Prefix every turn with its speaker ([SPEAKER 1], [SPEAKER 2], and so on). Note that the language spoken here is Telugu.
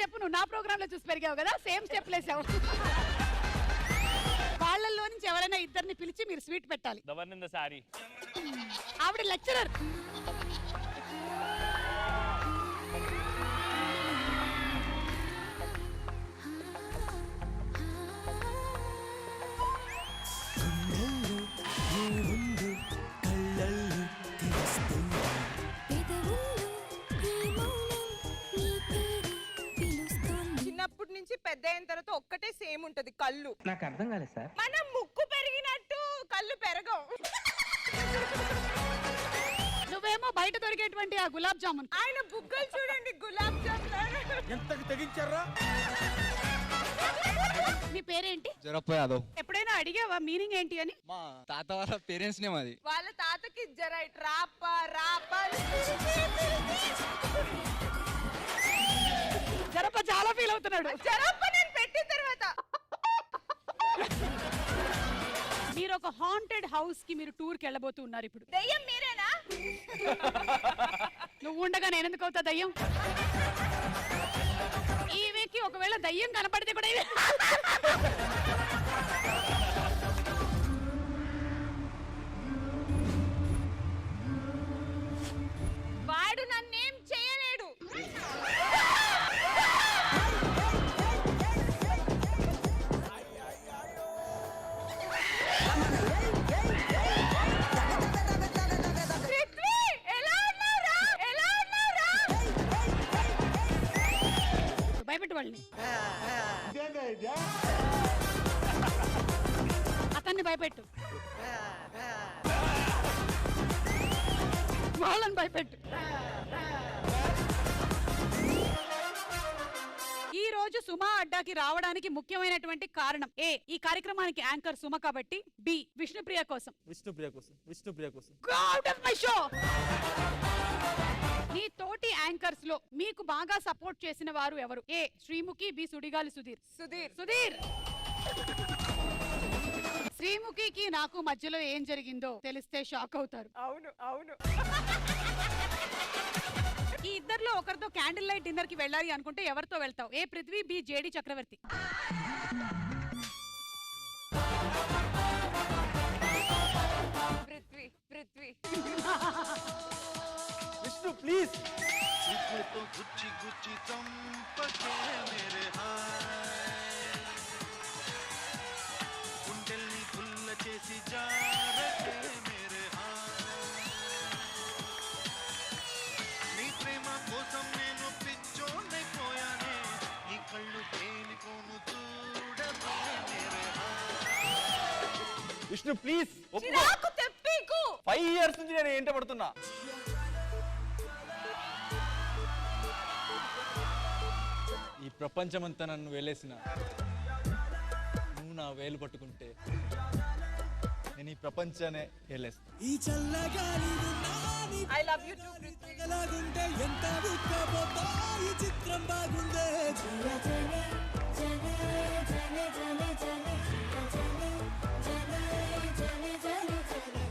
[SPEAKER 1] చెప్పు, నువ్వు నా ప్రోగ్రామ్ లో చూసి పెరిగావు కదా, సేమ్ స్టెప్ లేసావు. వాళ్ళల్లో నుంచి ఎవరైనా ఇద్దరిని పిలిచి మీరు స్వీట్ పెట్టాలి. ఆవిడ లెక్చరర్.
[SPEAKER 2] చిన్నప్పటి నుంచి పెద్ద అయిన తర్వాత ఒక్కటే సేమ్ ఉంటది, కళ్ళు.
[SPEAKER 3] నాకు అర్థం కాలేదు సార్.
[SPEAKER 2] మనం ముక్కు పెరిగినట్టు కళ్ళు పెరగవు.
[SPEAKER 1] నువ్వేమో బయట దొరికేటువంటి ఆ గులాబ్ జామున్,
[SPEAKER 2] ఆయన బుగ్గలు చూడండి, గులాబ్ జామున్.
[SPEAKER 4] ఎంతకు తెగించారా?
[SPEAKER 1] నీ పేరేంటి?
[SPEAKER 5] జరప్ప యాదవ్.
[SPEAKER 1] ఎప్పుడైనా అడిగావా మీనింగ్ ఏంటి అని?
[SPEAKER 5] మా తాత వాళ్ళ పేరెంట్స్ నేమ్ అది.
[SPEAKER 2] వాళ్ళ తాతకి జరైట్ రాప రాప.
[SPEAKER 1] జరప చాలా ఫీల్ అవుతున్నాడు.
[SPEAKER 2] జరప్ప నేను పెట్టిన తర్వాత.
[SPEAKER 1] మీరు ఒక హాంటెడ్ హౌస్ కి మీరు టూర్ కి వెళ్ళబోతూ ఉన్నారు ఇప్పుడు.
[SPEAKER 2] దయ్యం మీరేనా?
[SPEAKER 1] నువ్వు ఉండగా నేనెందుకు అవుతా దయ్యం? ఈమెకి ఒకవేళ దయ్యం కనపడితే కూడా
[SPEAKER 2] వాడు నన్నేం చేయలేడు.
[SPEAKER 1] భయపెట్టు వాళ్ళని, అతన్ని భయపెట్టు, వాళ్ళని భయపెట్టు. ఈ రోజు సుమా అడ్డాకి రావడానికి ముఖ్యమైనటువంటి కారణం: ఏ, ఈ కార్యక్రమానికి యాంకర్ సుమ కాబట్టి. బి, విష్ణుప్రియ కోసం. Go out of my show! నీ తోటి యాంకర్స్ లో మీకు బాగా సపోర్ట్ చేసిన వారు ఎవరు? ఏ, శ్రీముఖి. బి, సుడిగాలి సుధీర్. సుధీర్. శ్రీముఖికి నాకు మధ్యలో ఏం జరిగిందో తెలిస్తే షాక్ అవుతారు.
[SPEAKER 2] అవును.
[SPEAKER 1] ఈ ఇద్దర్లో ఒకరితో క్యాండిల్ లైట్ డిన్నర్ కి వెళ్ళాలి అనుకుంటే ఎవరితో వెళ్తావు? A, Prithvi. B, JD Chakravarthy.
[SPEAKER 2] Prithvi.
[SPEAKER 4] Vishnu please.
[SPEAKER 6] గుచ్చి గుచ్చి చంపకే మేరే హాయ్, గుండెల్ని గుల్ల చేసి జారకే మేరే హాయ్, నీ ప్రేమ కోసం నేను పిచ్చోనైపోయానే, నీ కళ్ళు తేలిపోను చూడకే మేరే హాయ్.
[SPEAKER 4] విష్ణు ప్లీజ్.
[SPEAKER 2] నాకు తెప్పికు.
[SPEAKER 4] 5 years నుంచి నేను ఏంట పడుతున్నా. ఈ ప్రపంచమంతా నన్ను వేలేసిన నువ్వు నా వేలు పట్టుకుంటే నేను ఈ ప్రపంచాన్ని వేలేస్తా.
[SPEAKER 2] I love you too Prithvi.
[SPEAKER 7] ఎంత చిత్రం బాగుందే.